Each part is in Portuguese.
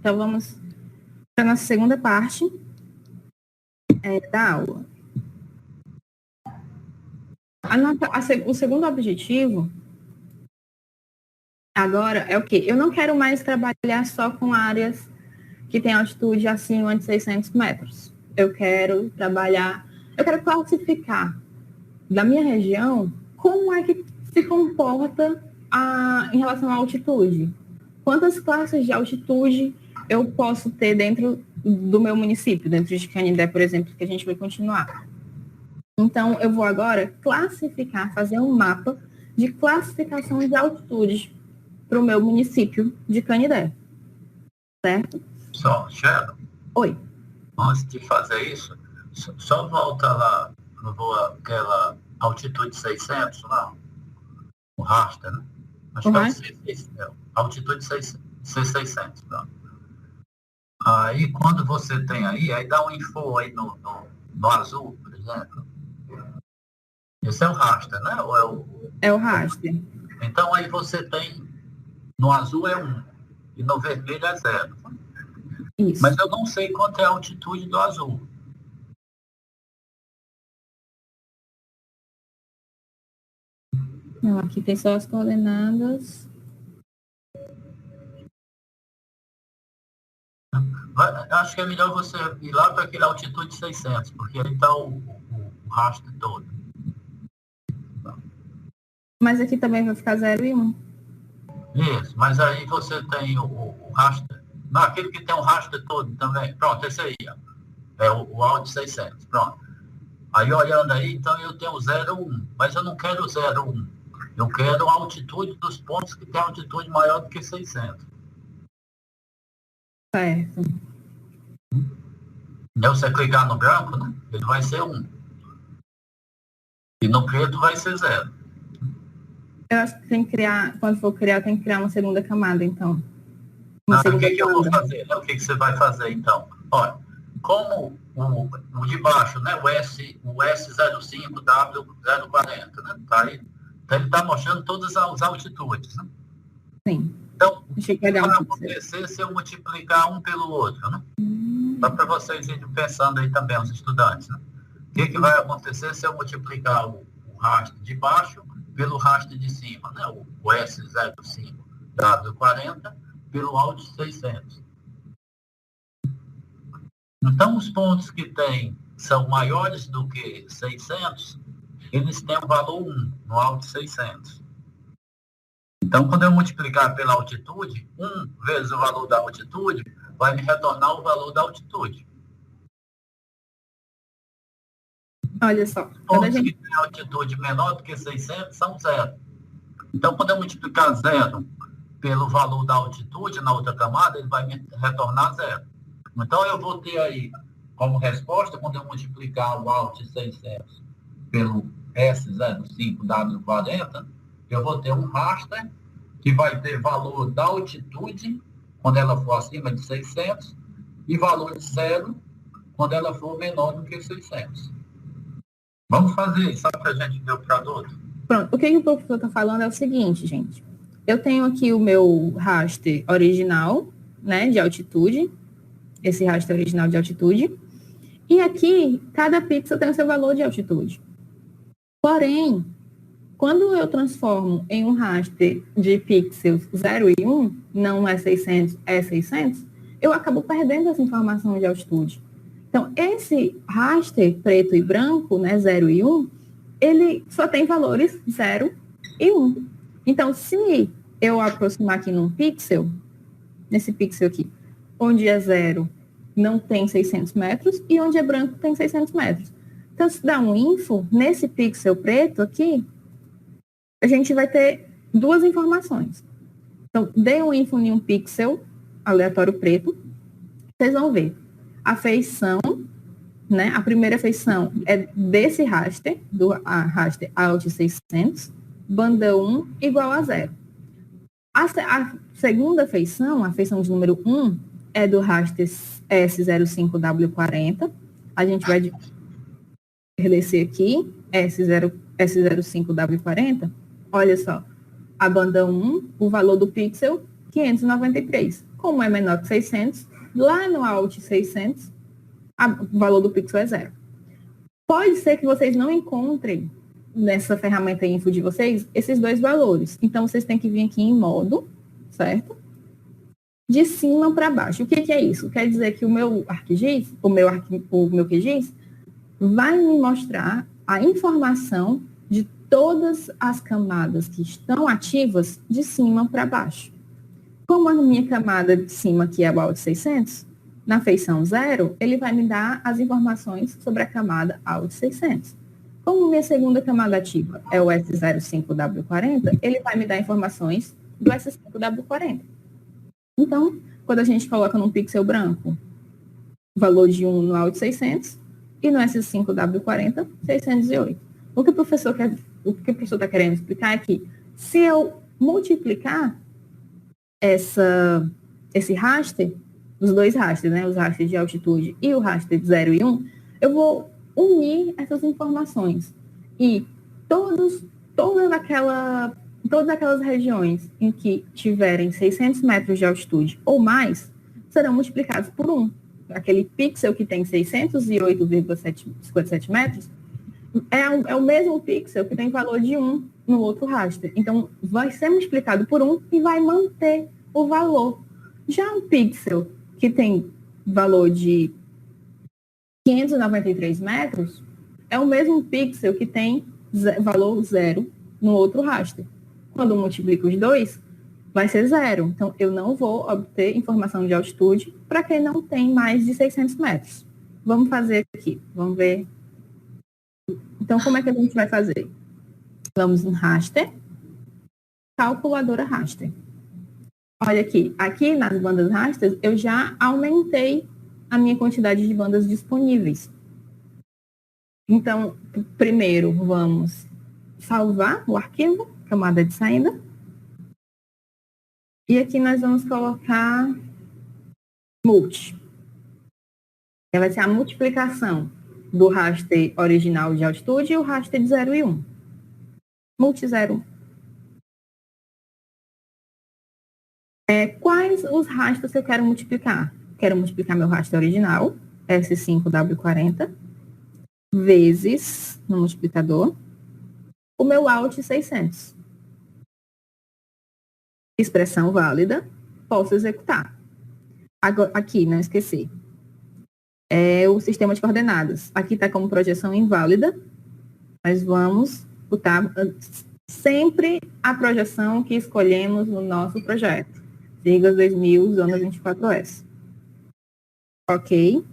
Então, vamos para a nossa segunda parte da aula. O segundo objetivo agora é o quê? Eu não quero mais trabalhar só com áreas que têm altitude acima de 600 metros. Eu quero classificar da minha região como é que se comporta em relação à altitude. Quantas classes de altitude eu posso ter dentro do meu município, dentro de Canindé, por exemplo, que a gente vai continuar. Então, eu vou agora fazer um mapa de classificação de altitude para o meu município de Canindé. Certo? Só, Sharon. Oi. Antes de fazer isso, só volta lá, aquela altitude 600 lá, o raster, né? Acho que é altitude 600, tá? Aí, quando você tem aí dá um info aí no azul, por exemplo. Esse é o raster, né? Ou é o raster. Então, aí você tem, no azul é 1 e no vermelho é 0. Isso. Mas eu não sei quanto é a altitude do azul. Não, aqui tem só as coordenadas. Acho que é melhor você ir lá para aquele altitude 600, porque aí está o rastro todo. Mas aqui também vai ficar 0 e 1. Isso, mas aí você tem o rastro. Não, aquele que tem o rastro todo também. Pronto, esse aí, ó. É o alt 600. Pronto. Aí olhando aí, então eu tenho 0 e 1. Mas eu não quero 0 e 1. Eu quero a altitude dos pontos que tem altitude maior do que 600. Certo. Você clicar no branco, né? Ele vai ser 1. E no preto vai ser 0. Eu acho que tem que criar, quando for criar, tem que criar uma segunda camada, então. O que eu vou fazer? O que você vai fazer, então? Olha, como o de baixo, né? O S05W040, né? Tá aí. Então, ele está mostrando todas as altitudes, né? Sim. Então, o que vai acontecer se eu multiplicar um pelo outro, né? Só para vocês irem pensando aí também, os estudantes, né? O que vai acontecer se eu multiplicar o rastro de baixo pelo rastro de cima, né? O S05W40 pelo alt 600. Então, os pontos que são maiores do que 600, eles têm o valor 1 no alt 600. Então, quando eu multiplicar pela altitude, 1 vezes o valor da altitude vai me retornar o valor da altitude. Olha só. Os pontos que têm altitude menor do que 600 são 0. Então, quando eu multiplicar 0 pelo valor da altitude na outra camada, ele vai me retornar 0. Então, eu vou ter aí, como resposta, quando eu multiplicar o alt 600 pelo S05W40, eu vou ter um raster que vai ter valor da altitude quando ela for acima de 600 e valor de 0 quando ela for menor do que 600. Vamos fazer isso, só para a gente ver o produto. Pronto, o que o professor está falando é o seguinte, gente. Eu tenho aqui o meu raster original, né, de altitude, esse raster original de altitude, e aqui, cada pixel tem o seu valor de altitude. Porém, quando eu transformo em um raster de pixels 0 e 1, não é 600, é 600, eu acabo perdendo essa informação de altitude. Então, esse raster preto e branco, né, 0 e 1, ele só tem valores 0 e 1. Então, se eu aproximar aqui num pixel, nesse pixel aqui, onde é 0 não tem 600 metros e onde é branco tem 600 metros. Então, se dá um info, nesse pixel preto aqui, a gente vai ter duas informações. Então, dê um info em um pixel aleatório preto, vocês vão ver a feição, né? A primeira feição é desse raster, do raster alt 600, banda 1 igual a 0. A segunda feição, a feição de número 1, é do raster S05W40. A gente vai descer aqui, S05W40. Olha só, a banda 1, o valor do pixel, 593. como é menor que 600, lá no Alt 600, o valor do pixel é 0. Pode ser que vocês não encontrem nessa ferramenta info de vocês esses dois valores. Então, vocês têm que vir aqui em modo, certo? De cima para baixo. O que é isso? Quer dizer que o meu ArcGIS, o meu QGIS, vai me mostrar a informação de todas as camadas que estão ativas de cima para baixo. Como a minha camada de cima aqui é o Alt 600, na feição 0, ele vai me dar as informações sobre a camada Alt 600. Como minha segunda camada ativa é o S05W40, ele vai me dar informações do S5W40. Então, quando a gente coloca num pixel branco, valor de 1 no Alt 600 e no S5W40, 608. O que o professor está querendo explicar é que se eu multiplicar esse raster, os dois rasters, né, os rasters de altitude e o raster de 0 e 1, eu vou unir essas informações. E todas aquelas regiões em que tiverem 600 metros de altitude ou mais, serão multiplicados por 1. Aquele pixel que tem 608,57 metros, é o mesmo pixel que tem valor de 1 no outro raster. Então, vai ser multiplicado por 1 e vai manter o valor. Já um pixel que tem valor de 593 metros, é o mesmo pixel que tem valor 0 no outro raster. Quando eu multiplico os dois, vai ser 0. Então, eu não vou obter informação de altitude para quem não tem mais de 600 metros. Vamos fazer aqui. Vamos ver. Então, como é que a gente vai fazer? Vamos em raster, calculadora raster. Olha aqui. Aqui nas bandas rasters, eu já aumentei a minha quantidade de bandas disponíveis. Então, primeiro, vamos salvar o arquivo, camada de saída. E aqui nós vamos colocar multi. Vai ser a multiplicação do raster original de altitude e o raster de 0 e 1. Multi 0. Quais os rastros que eu quero multiplicar? Quero multiplicar meu raster original, S5W40, vezes, no multiplicador, o meu Alt 600. Expressão válida, posso executar. Agora, aqui, não esqueci. É o sistema de coordenadas. Aqui está como projeção inválida. Nós vamos botar sempre a projeção que escolhemos no nosso projeto. Sigas 2000, zona 24S. Ok.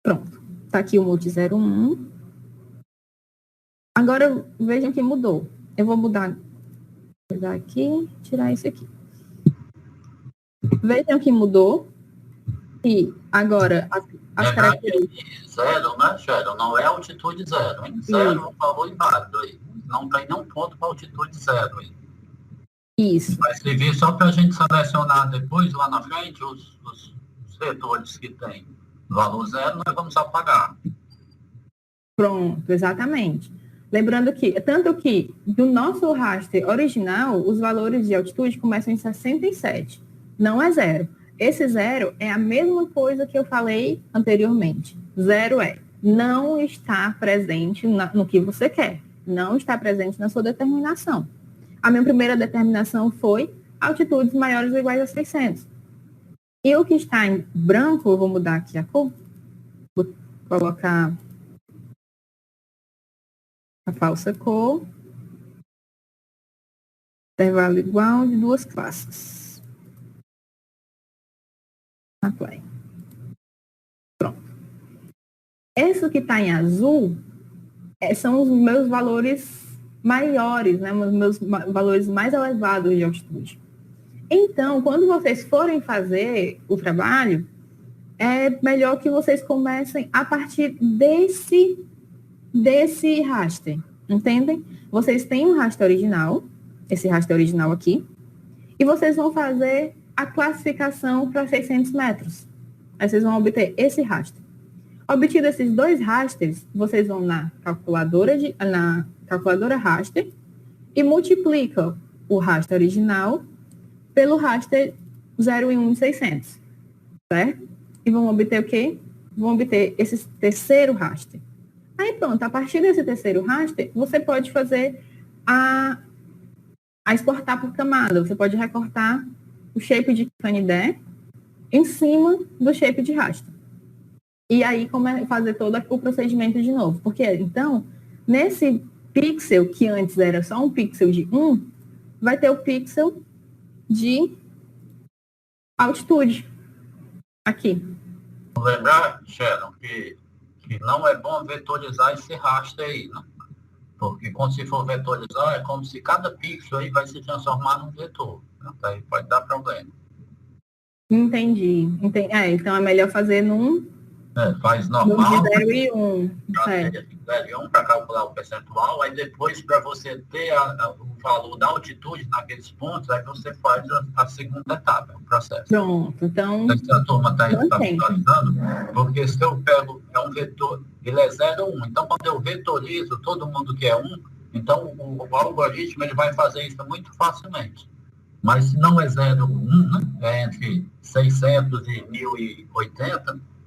Pronto. Está aqui o multi 01. Agora, vejam que mudou. Eu vou mudar aqui, tirar esse aqui. Vejam que mudou. E agora, as características... Zero, né, Sharon? Não é altitude 0, hein? 0 é um valor inválido aí. Não tem nenhum ponto para altitude 0 aí. Isso. Vai servir só para a gente selecionar depois, lá na frente, os vetores que tem valor 0, nós vamos apagar. Pronto, exatamente. Lembrando que, tanto que do nosso raster original, os valores de altitude começam em 67. Não é 0. Esse 0 é a mesma coisa que eu falei anteriormente. 0 não está presente no que você quer. Não está presente na sua determinação. A minha primeira determinação foi altitudes maiores ou iguais a 600. E o que está em branco, eu vou mudar aqui a cor. Vou colocar a falsa cor. Intervalo igual de 2 classes. Apply. Pronto. Esse que está em azul são os meus valores maiores, né? Os meus valores mais elevados de altitude. Então, quando vocês forem fazer o trabalho, é melhor que vocês comecem a partir desse raster, entendem? Vocês têm um raster original, esse raster original aqui, e vocês vão fazer a classificação para 600 metros. Aí vocês vão obter esse raster. Obtido esses dois rasters, vocês vão na calculadora raster e multiplica o raster original pelo raster 0 e 1 de 600, certo? E vão obter o quê? Vão obter esse terceiro raster. Aí pronto, a partir desse terceiro raster, você pode fazer a exportar por camada. Você pode recortar o shape de Canidé em cima do shape de raster. E aí fazer todo o procedimento de novo. Porque, então, nesse pixel, que antes era só um pixel de 1, vai ter o pixel de altitude aqui. Vou lembrar, Sharon, que não é bom vetorizar esse raster aí, né? Porque quando se for vetorizar, é como se cada pixel aí vai se transformar num vetor. Né? Aí pode dar problema. Entendi. Então é melhor fazer faz normal. 0 e 1. 0 e 1 para calcular o percentual, aí depois, para você ter o valor da altitude naqueles pontos, aí você faz a segunda etapa, o processo. Pronto, então... A turma está visualizando, porque se eu pego, é um vetor, ele é 0 ou 1. Então, quando eu vetorizo todo mundo que é 1, então o algoritmo ele vai fazer isso muito facilmente. Mas se não é 0 ou 1, né, é entre 600 e 1080,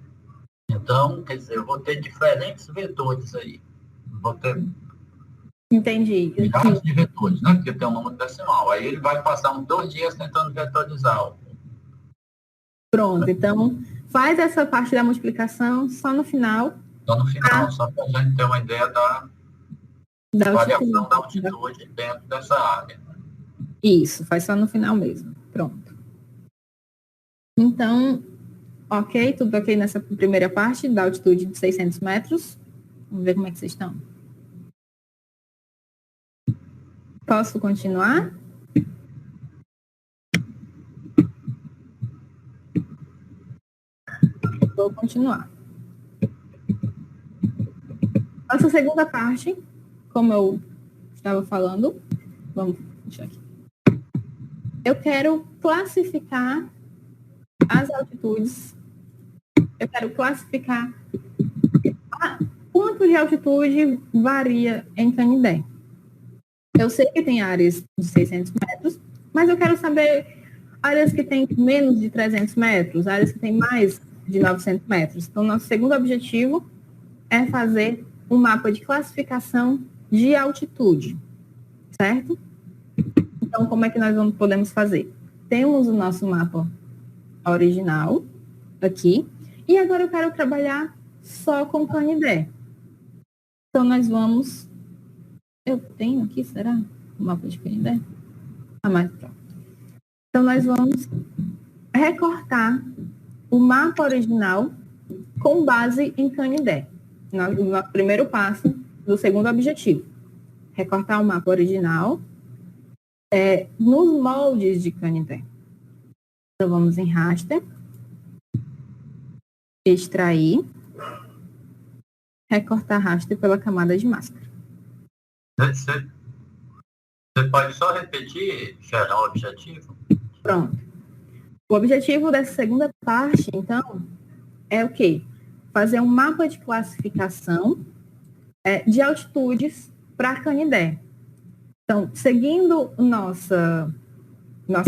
então, quer dizer, eu vou ter diferentes vetores aí. Vou ter Entendi. milhares de vetores, né? Porque tem um número decimal. Aí ele vai passar uns 2 dias tentando vetorizar. Pronto, então faz essa parte da multiplicação só no final. Só no final, só para a gente ter uma ideia da variação da altitude dentro dessa área. Isso, faz só no final mesmo. Pronto. Então, ok, tudo ok nessa primeira parte da altitude de 600 metros. Vamos ver como é que vocês estão. Posso continuar? Vou continuar. Nossa segunda parte, como eu estava falando, vamos deixar aqui. Eu quero classificar as altitudes. Eu quero classificar quanto de altitude varia em Canidé. Eu sei que tem áreas de 600 metros, mas eu quero saber áreas que têm menos de 300 metros, áreas que têm mais de 900 metros. Então, nosso segundo objetivo é fazer um mapa de classificação de altitude, certo? Então, como é que nós podemos fazer? Temos o nosso mapa original aqui, e agora eu quero trabalhar só com Canidé. Então, nós vamos... Eu tenho aqui, será? O mapa de Canidé? Mas pronto. Então, nós vamos recortar o mapa original com base em Canidé. No primeiro passo do segundo objetivo. Recortar o mapa original nos moldes de Canidé. Então, vamos em raster, extrair, recortar raster pela camada de máscara. Você pode só repetir, Sharon, o objetivo? Pronto. O objetivo dessa segunda parte, então, é o quê? Fazer um mapa de classificação de altitudes para Canidé. Então, seguindo nossa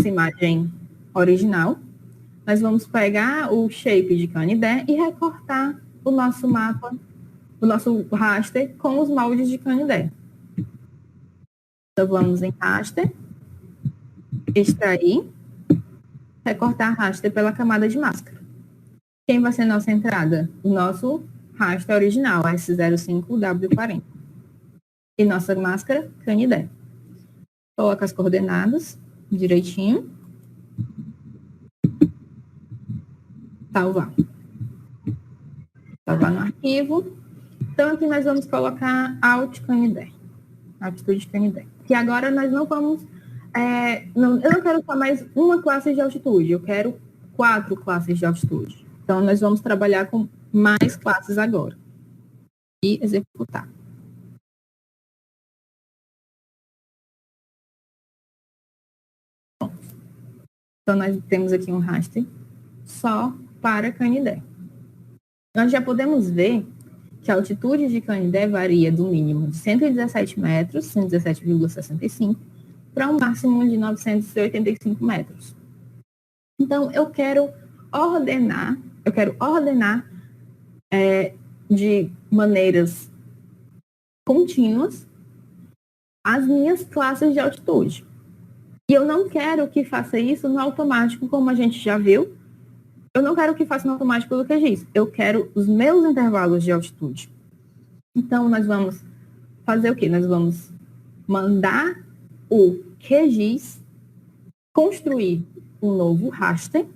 imagem original, nós vamos pegar o shape de Canidé e recortar o nosso mapa, o nosso raster com os moldes de Canidé. Então, vamos em raster, extrair, recortar raster pela camada de máscara. Quem vai ser nossa entrada? O nosso raster original, S05W40. E nossa máscara, Canidé. Coloca as coordenadas direitinho. Salvar. Salvar no arquivo. Então, aqui nós vamos colocar Alt Canidé. Altitude Canidé. Que agora nós não vamos... eu não quero só mais uma classe de altitude. Eu quero 4 classes de altitude. Então, nós vamos trabalhar com mais classes agora. E executar. Então, nós temos aqui um raster só para Canidé. Nós já podemos ver que a altitude de Canindé varia do mínimo de 117 metros, 117,65, para um máximo de 985 metros. Então, eu quero ordenar de maneiras contínuas as minhas classes de altitude. E eu não quero que faça isso no automático, como a gente já viu. Eu não quero que faça no automático pelo QGIS. Eu quero os meus intervalos de altitude. Então, nós vamos fazer o quê? Nós vamos mandar o QGIS construir um novo raster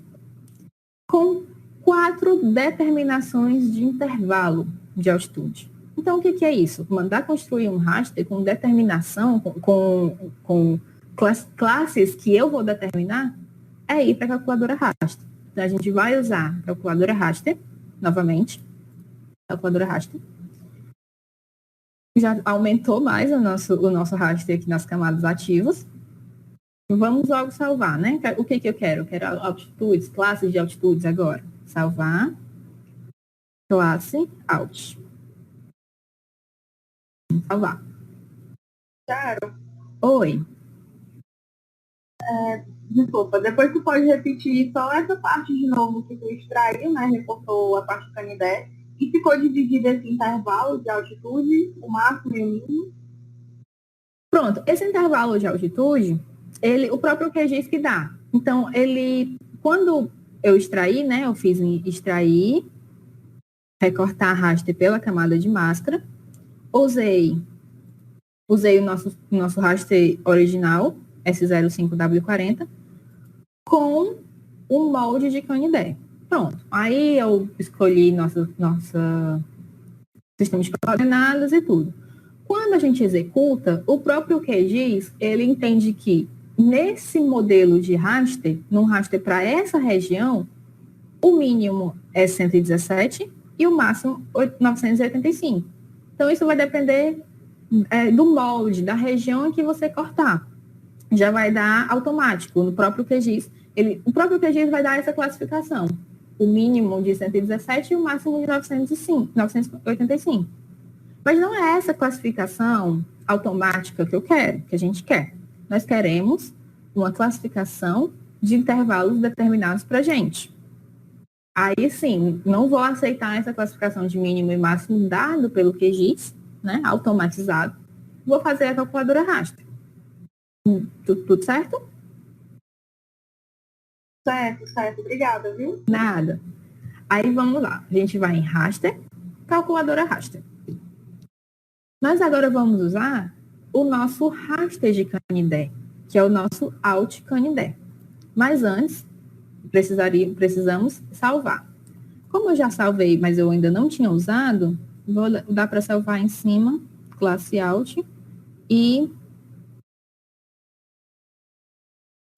com 4 determinações de intervalo de altitude. Então, o que é isso? Mandar construir um raster com determinação, com classes que eu vou determinar, é ir para a calculadora raster. Então, a gente vai usar a calculadora raster, novamente, calculadora raster. Já aumentou mais o nosso raster aqui nas camadas ativas. Vamos logo salvar, né? O que eu quero? Eu quero altitudes, classes de altitudes agora. Salvar, classe, alt. Salvar. Claro. Oi. Desculpa, depois tu pode repetir só essa parte de novo que tu extraiu, né? Reportou a parte do Canindé e ficou dividido esse intervalo de altitude, o máximo e o mínimo. Pronto, esse intervalo de altitude, o próprio QGIS que dá. Então, quando eu extraí, né? Eu fiz extrair, recortar raster pela camada de máscara, usei o nosso raster original, S05W40, com um molde de Canindé. Pronto. Aí eu escolhi nossa sistema de coordenadas e tudo. Quando a gente executa, o próprio QGIS, ele entende que nesse modelo de raster, num raster para essa região, o mínimo é 117 e o máximo 985. Então, isso vai depender do molde, da região em que você cortar. Já vai dar automático no próprio QGIS. O próprio QGIS vai dar essa classificação. O mínimo de 117 e o máximo de 985. Mas não é essa classificação automática que a gente quer. Nós queremos uma classificação de intervalos determinados para a gente. Aí sim, não vou aceitar essa classificação de mínimo e máximo dado pelo QGIS, né, automatizado. Vou fazer a calculadora raster. Tudo certo? Certo. Obrigada, viu? Nada. Aí vamos lá. A gente vai em raster, calculadora raster. Nós agora vamos usar o nosso raster de Canindé, que é o nosso alt Canindé. Mas antes, precisamos salvar. Como eu já salvei, mas eu ainda não tinha usado, vou dar para salvar em cima, classe alt, e...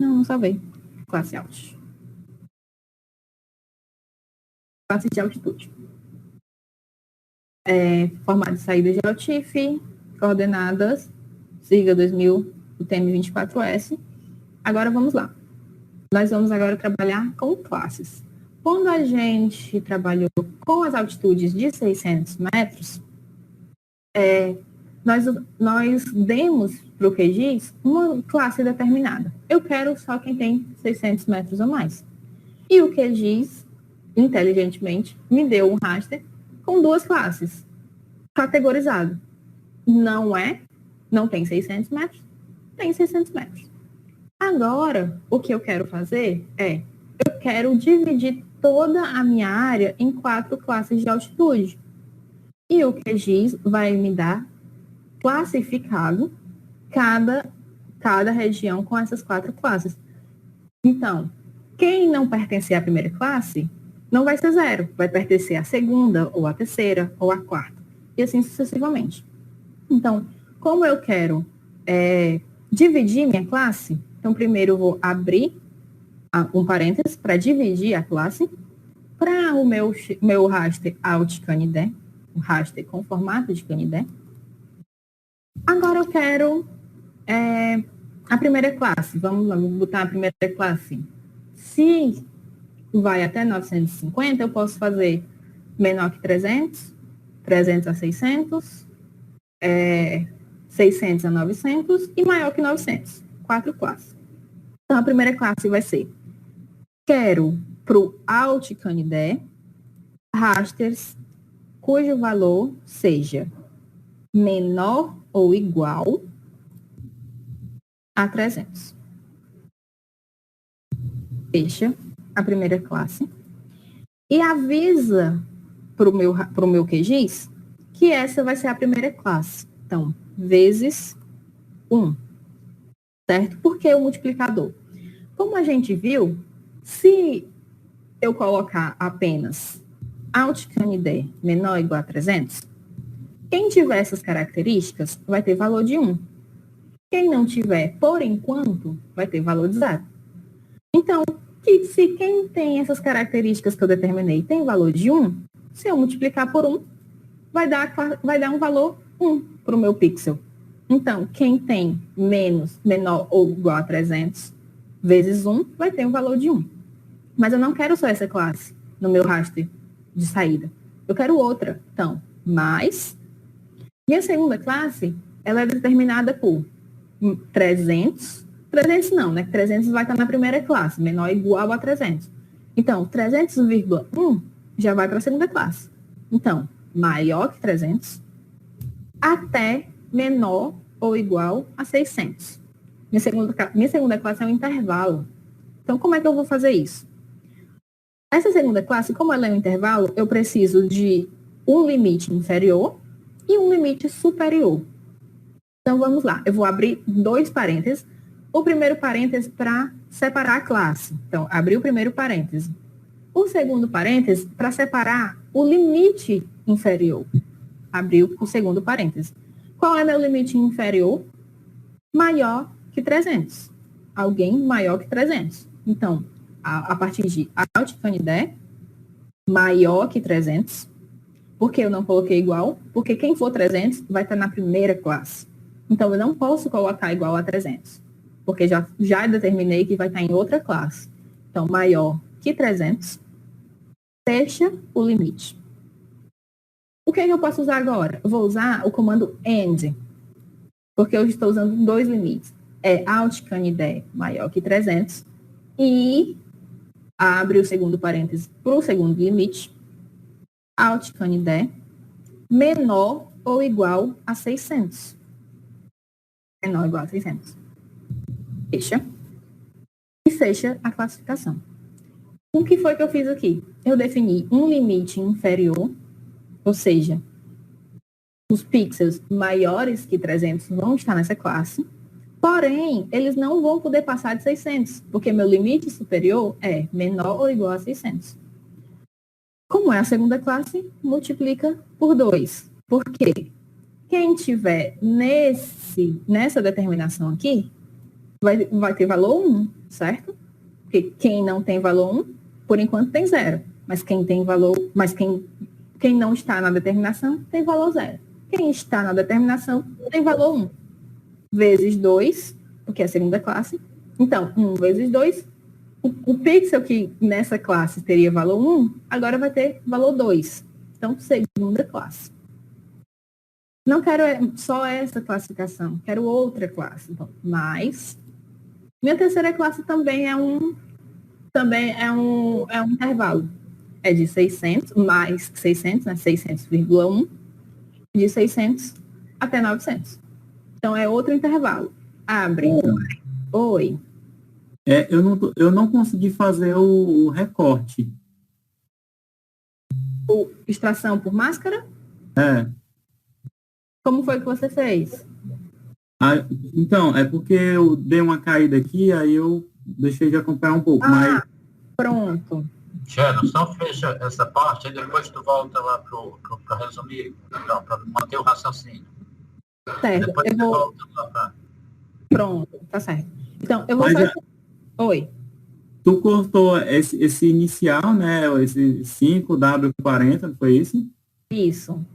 Não salvei. Classe alt. Classe de altitude. Formato de saída de Altif, coordenadas, siga 2000, o TM24S. Agora vamos lá. Nós vamos agora trabalhar com classes. Quando a gente trabalhou com as altitudes de 600 metros, nós demos para o QGIS uma classe determinada. Eu quero só quem tem 600 metros ou mais. E o QGIS, inteligentemente, me deu um raster com 2 classes, categorizado. Não tem 600 metros, tem 600 metros. Agora, o que eu quero fazer eu quero dividir toda a minha área em 4 classes de altitude. E o QGIS vai me dar classificado cada região com essas 4 classes. Então, quem não pertencer à primeira classe, não vai ser 0, vai pertencer à segunda, ou à terceira, ou à quarta, e assim sucessivamente. Então, como eu quero dividir minha classe, então primeiro eu vou abrir um parênteses para dividir a classe para o meu raster alt Canindé, o raster com formato de Canindé. Agora eu quero a primeira classe. Vamos lá, vou botar a primeira classe. Se vai até 950, eu posso fazer menor que 300, 300 a 600, 600 a 900 e maior que 900. 4 classes. Então, a primeira classe vai ser: quero para o Alt Canidé rasters cujo valor seja menor ou igual a 300. Fecha a primeira classe e avisa para o meu QGIS que essa vai ser a primeira classe. Então, vezes 1, certo? Por que o multiplicador? Como a gente viu, se eu colocar apenas Alt Canidé menor ou igual a 300, quem tiver essas características vai ter valor de 1. Quem não tiver, por enquanto, vai ter valor de 0. Então, se quem tem essas características que eu determinei tem valor de 1, se eu multiplicar por 1, vai dar um valor 1 para o meu pixel. Então, quem tem menor ou igual a 300 vezes 1, vai ter um valor de 1. Mas eu não quero só essa classe no meu raster de saída. Eu quero outra. Então, mais. Minha segunda classe, ela é determinada por 300. 300 não, né? 300 vai estar na primeira classe, menor ou igual a 300. Então, 300,1 já vai para a segunda classe. Então, maior que 300 até menor ou igual a 600. Minha segunda classe é um intervalo. Então, como é que eu vou fazer isso? Essa segunda classe, como ela é um intervalo, eu preciso de um limite inferior e um limite superior. Então, vamos lá. Eu vou abrir 2 parênteses. O primeiro parêntese para separar a classe. Então, abri o primeiro parêntese. O segundo parêntese para separar o limite inferior. Abriu o segundo parêntese. Qual é meu limite inferior? Maior que 300. Alguém maior que 300. Então, a partir de Alt Canidé, maior que 300. Por que eu não coloquei igual? Porque quem for 300 vai estar na primeira classe. Então, eu não posso colocar igual a 300. Porque já determinei que vai estar em outra classe. Então, maior que 300, fecha o limite. O que eu posso usar agora? Eu vou usar o comando AND, porque eu estou usando 2 limites. É Alt Canidé maior que 300 e abre o segundo parêntese para o segundo limite. Alt Canidé menor ou igual a 600. Menor ou igual a 600. Fecha. E fecha a classificação. O que foi que eu fiz aqui? Eu defini um limite inferior, ou seja, os pixels maiores que 300 vão estar nessa classe, porém, eles não vão poder passar de 600, porque meu limite superior é menor ou igual a 600. Como é a segunda classe, multiplica por 2. Por quê? Quem tiver nessa determinação aqui, vai ter valor 1, certo? Porque quem não tem valor 1, por enquanto tem 0. Mas quem tem valor, quem não está na determinação tem valor 0. Quem está na determinação tem valor 1. Vezes 2, porque é a segunda classe. Então, 1 vezes 2, o pixel que nessa classe teria valor 1, agora vai ter valor 2. Então, segunda classe. Não quero só essa classificação, quero outra classe. Então, mais. Minha terceira classe também é um intervalo. É de 600, mais 600, né? 600,1, de 600 até 900. Então, é outro intervalo. Abre. Oi. Eu não consegui fazer o recorte. Extração por máscara? É. Como foi que você fez? Então, é porque eu dei uma caída aqui, aí eu deixei de acompanhar um pouco. Mas... pronto. Sharon, só fecha essa parte e depois tu volta lá para resumir, para manter o raciocínio. Certo. Depois tu volta lá para... Pronto, tá certo. Então, eu vou fazer... Oi. Tu cortou esse inicial, né? Esse 5W40, não foi isso? Isso.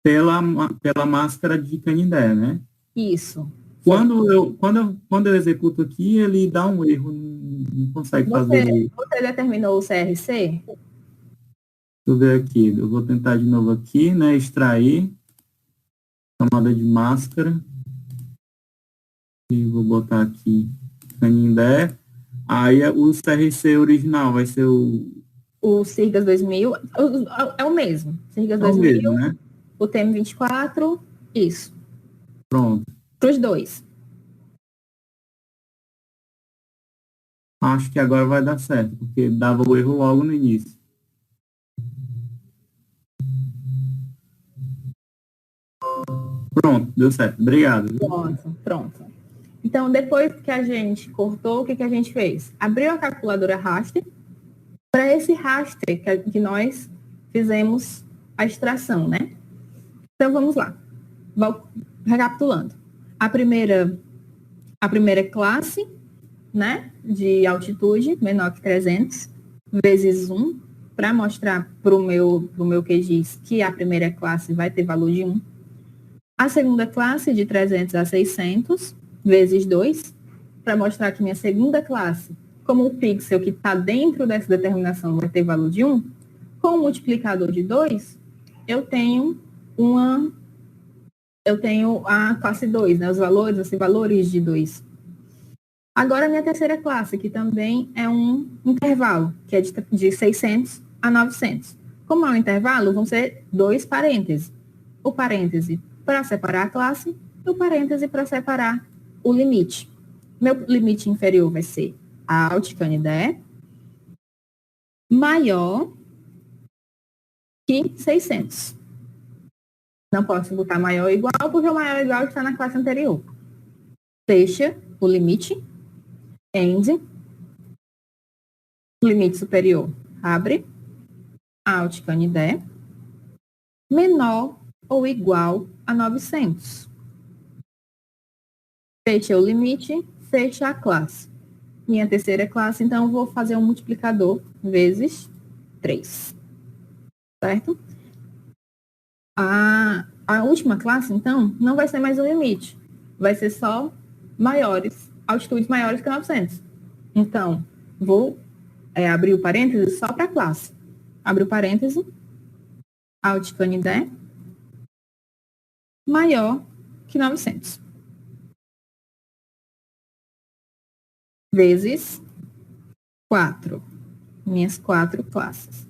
Pela máscara de Canindé, né? Isso. Quando eu executo aqui, ele dá um erro, não consegue fazer. Você determinou o CRC? eu ver aqui. Eu vou tentar de novo aqui, né? Extrair. Camada de máscara. E vou botar aqui Canindé. Aí o CRC original vai ser o Sirgas 2000 é o mesmo. Sirgas 2000, mesmo, né? o TM24, isso. Pronto. Para os dois. Acho que agora vai dar certo, porque dava o erro logo no início. Pronto, deu certo. Obrigado. Pronto. Então, depois que a gente cortou, o que a gente fez? Abriu a calculadora raster. Para esse raster que nós fizemos a extração, né? Então, vamos lá. Recapitulando. A primeira classe, né, de altitude, menor que 300, vezes 1, para mostrar para o meu QGIS que a primeira classe vai ter valor de 1. A segunda classe, de 300 a 600, vezes 2, para mostrar que minha segunda classe, como o pixel que está dentro dessa determinação vai ter valor de 1, com o multiplicador de 2, eu tenho a classe 2, né, os valores de 2. Agora, a minha terceira classe, que também é um intervalo, que é de 600 a 900. Como é um intervalo, vão ser 2 parênteses. O parêntese para separar a classe e o parêntese para separar o limite. Meu limite inferior vai ser a Altcanidé maior que 600. Não posso botar maior ou igual, porque o maior ou igual está na classe anterior. Fecha o limite. End. Limite superior. Abre. Altcanidé menor ou igual a 900. Fecha o limite, fecha a classe. Minha terceira classe, então, eu vou fazer um multiplicador vezes 3. Certo? A última classe, então, não vai ser mais um limite. Vai ser só altitudes maiores que 900. Então, vou abrir o parêntese só para a classe. Abre o parêntese. Altcanidé maior que 900. Vezes 4. Minhas 4 classes.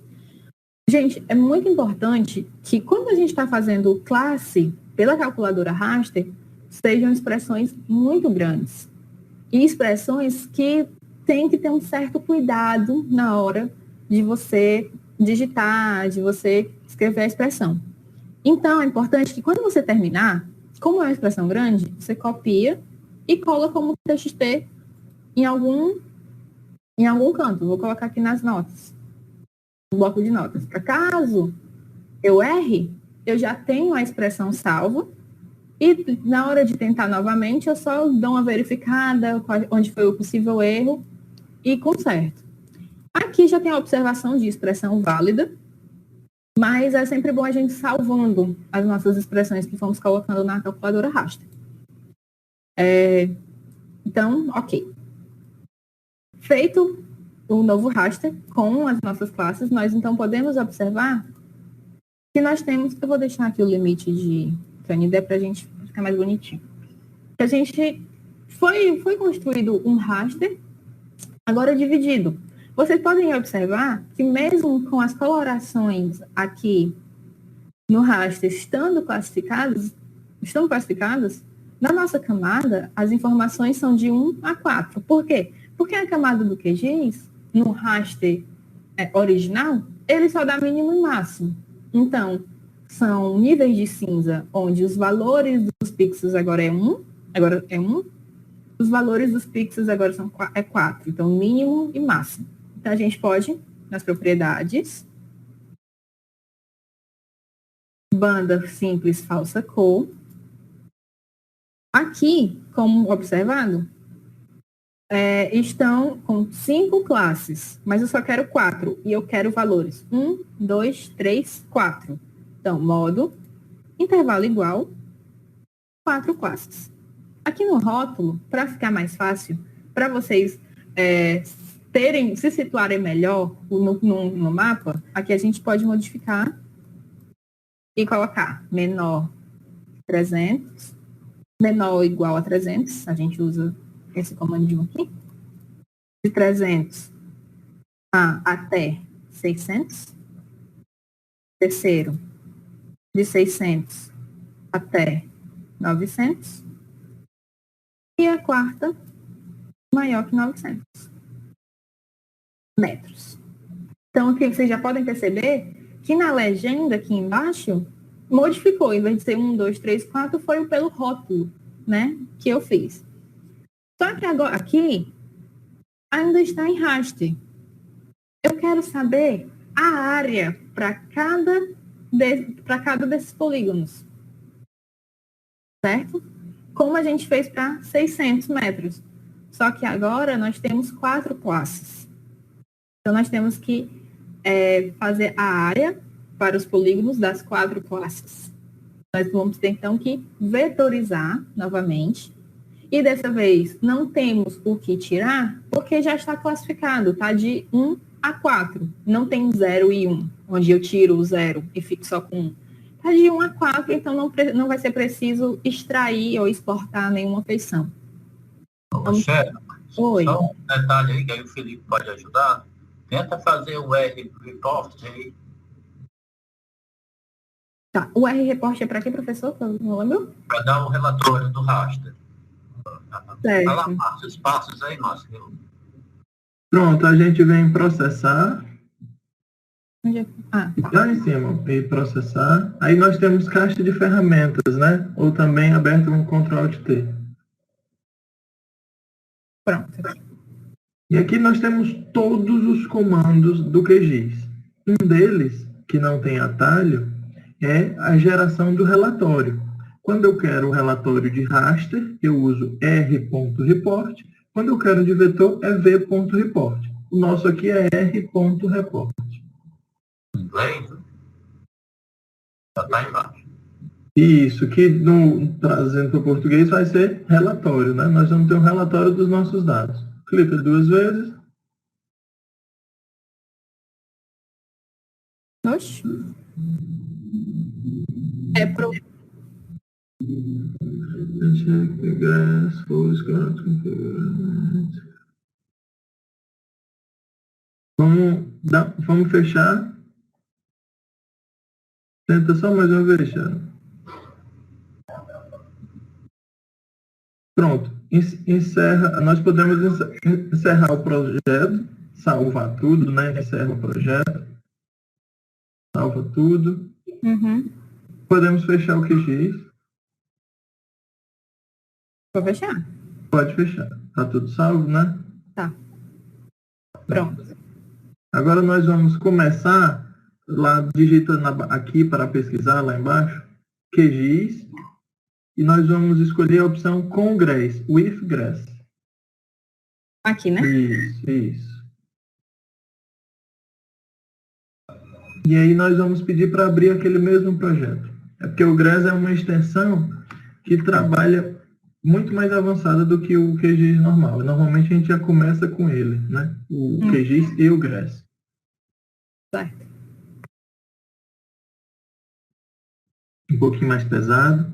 Gente, é muito importante que quando a gente está fazendo classe pela calculadora raster, sejam expressões muito grandes. E expressões que tem que ter um certo cuidado na hora de você digitar, de você escrever a expressão. Então, é importante que quando você terminar, como é uma expressão grande, você copia e cola como TXT em algum canto. Vou colocar aqui nas notas, no bloco de notas. Para caso eu erre, eu já tenho a expressão salva e na hora de tentar novamente, eu só dou uma verificada onde foi o possível erro e conserto. Aqui já tem a observação de expressão válida, mas é sempre bom a gente salvando as nossas expressões que fomos colocando na calculadora raster. Então, ok. Feito o novo raster com as nossas classes, nós então podemos observar que nós temos, eu vou deixar aqui o limite de Canindé para a gente ficar mais bonitinho. A gente foi construído um raster, agora dividido. Vocês podem observar que mesmo com as colorações aqui no raster estão classificadas, na nossa camada, as informações são de 1 a 4. Por quê? Porque a camada do QGIS, no raster original, ele só dá mínimo e máximo. Então, são níveis de cinza, onde os valores dos pixels agora é 1, os valores dos pixels agora é 4. Então, mínimo e máximo. Então, a gente pode, nas propriedades, banda simples falsa cor. Aqui, como observado, estão com 5 classes, mas eu só quero 4. E eu quero valores 1, 2, 3, 4. Então, modo, intervalo igual, 4 classes. Aqui no rótulo, para ficar mais fácil, para vocês se situarem melhor no mapa, aqui a gente pode modificar e colocar menor 300, menor ou igual a 300, a gente usa esse comandinho aqui, de 300 até 600, terceiro, de 600 até 900, e a quarta, maior que 900 metros. Então, aqui vocês já podem perceber que na legenda aqui embaixo, modificou, em vez de ser 1, 2, 3, 4, foi pelo rótulo, né, que eu fiz. Só que agora, aqui, ainda está em raster. Eu quero saber a área para cada desses polígonos. Certo? Como a gente fez para 600 metros. Só que agora nós temos 4 classes. Então, nós temos que fazer a área para os polígonos das 4 classes. Nós vamos ter, então, que vetorizar novamente. E dessa vez, não temos o que tirar, porque já está classificado, tá? De 1 a 4. Não tem 0 e 1, onde eu tiro o 0 e fico só com 1. Tá de 1 a 4, então não vai ser preciso extrair ou exportar nenhuma feição. Sharon, Oi. Só um detalhe aí, que aí o Felipe pode ajudar. Tenta fazer o R-Report aí. Tá. O R-Report é para quê, professor? Eu não lembro. Para dar o relatório do raster. Certo. Vai lá, Márcio, os passos aí, Márcio. Pronto, a gente vem processar. Onde é? Tá. Lá em cima, e processar. Aí nós temos caixa de ferramentas, né? Ou também aberto com Ctrl+Alt+T. Pronto. E aqui nós temos todos os comandos do QGIS. Um deles, que não tem atalho, é a geração do relatório. Quando eu quero o relatório de raster, eu uso r.report. Quando eu quero de vetor, é v.report. O nosso aqui é r.report. Inglês? Já está embaixo. Isso, que trazendo para o português vai ser relatório, né? Nós vamos ter um relatório dos nossos dados. Clica 2 vezes. Oxe. É pro... Check the grass, full screen configured. Vamos fechar. Tenta só mais uma vez, Sharon. Pronto. Encerra. Nós podemos encerrar o projeto, salvar tudo, né? Encerra o projeto. Salva tudo. Uhum. Podemos fechar o QGIS. Vou fechar. Pode fechar. Tá tudo salvo, né? Tá. Pronto. Agora nós vamos começar lá, digita aqui para pesquisar lá embaixo, QGIS, e nós vamos escolher a opção com grass, with grass. Aqui, né? Isso. E aí nós vamos pedir para abrir aquele mesmo projeto. É porque o grass é uma extensão que trabalha muito mais avançada do que o QGIS normal. Normalmente a gente já começa com ele, né? O QGIS e o grass. Certo. Um pouquinho mais pesado.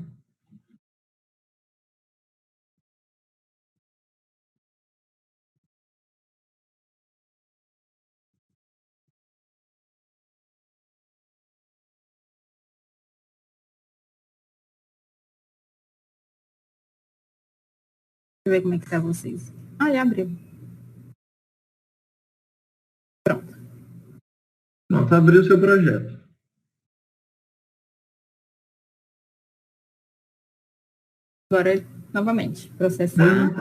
Deixa eu ver como é que tá vocês. Já abriu. Pronto. Pronto, abriu o seu projeto. Agora, novamente, processar.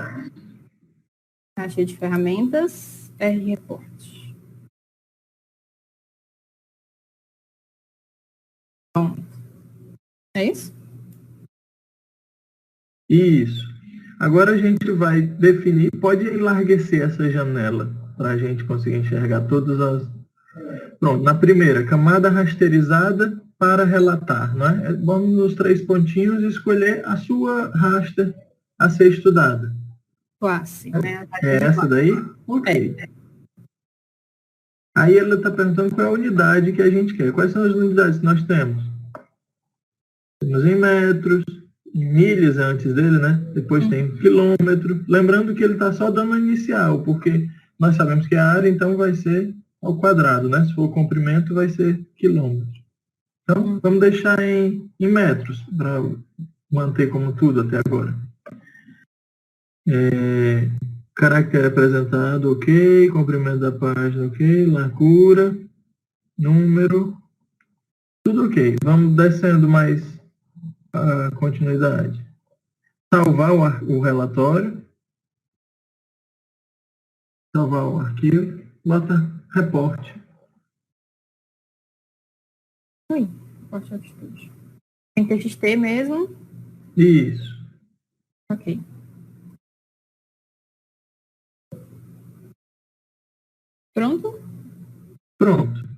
Caixa de ferramentas, R-Report. Pronto. É isso? Isso. Agora a gente vai definir, pode enlarguecer essa janela para a gente conseguir enxergar todas as... Pronto, na primeira, camada rasterizada para relatar, não é? Vamos nos 3 pontinhos escolher a sua raster a ser estudada. Classe, né? É essa daí? Ok. Aí ele está perguntando qual é a unidade que a gente quer. Quais são as unidades que nós temos? Temos em metros, em milhas antes dele, né? Depois tem quilômetro. Lembrando que ele está só dando a inicial, porque nós sabemos que a área, então, vai ser ao quadrado, né? Se for o comprimento, vai ser quilômetro. Então, vamos deixar em metros, para manter como tudo até agora. Caractere apresentado, ok. Comprimento da página, ok. Largura, número, tudo ok. Vamos descendo mais a continuidade. Salvar o relatório. Salvar o arquivo. Bota reporte. Oi, reporte atitude. Tem TXT mesmo? Isso. Ok. Pronto? Pronto.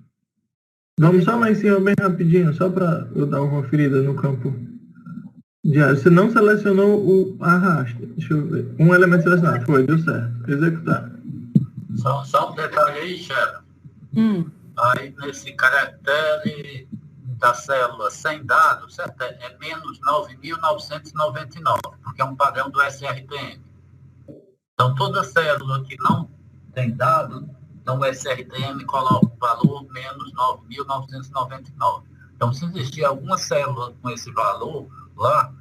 Vamos só lá em cima bem rapidinho, só para eu dar uma conferida no campo diário. Você não selecionou o arrasto. Deixa eu ver. Um elemento selecionado. Foi, deu certo. Executar. Só um detalhe aí, Sharon. Aí, nesse caractere da célula sem dados, certo? É menos 9.999, porque é um padrão do SRTM. Então, toda célula que não tem dado, então o SRTM coloca o valor menos 9.999. Então, se existir alguma célula com esse valor lá,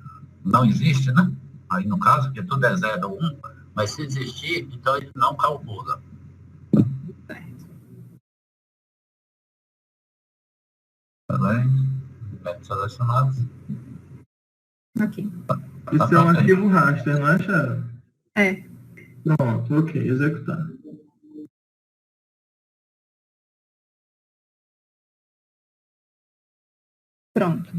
não existe, né? Aí, no caso, porque tudo é 0 ou 1, mas se existir, então ele não calcula. Selecionados. Ok. Isso é um arquivo raster, não é, Sharon? É. Pronto, ok. Executar. Pronto.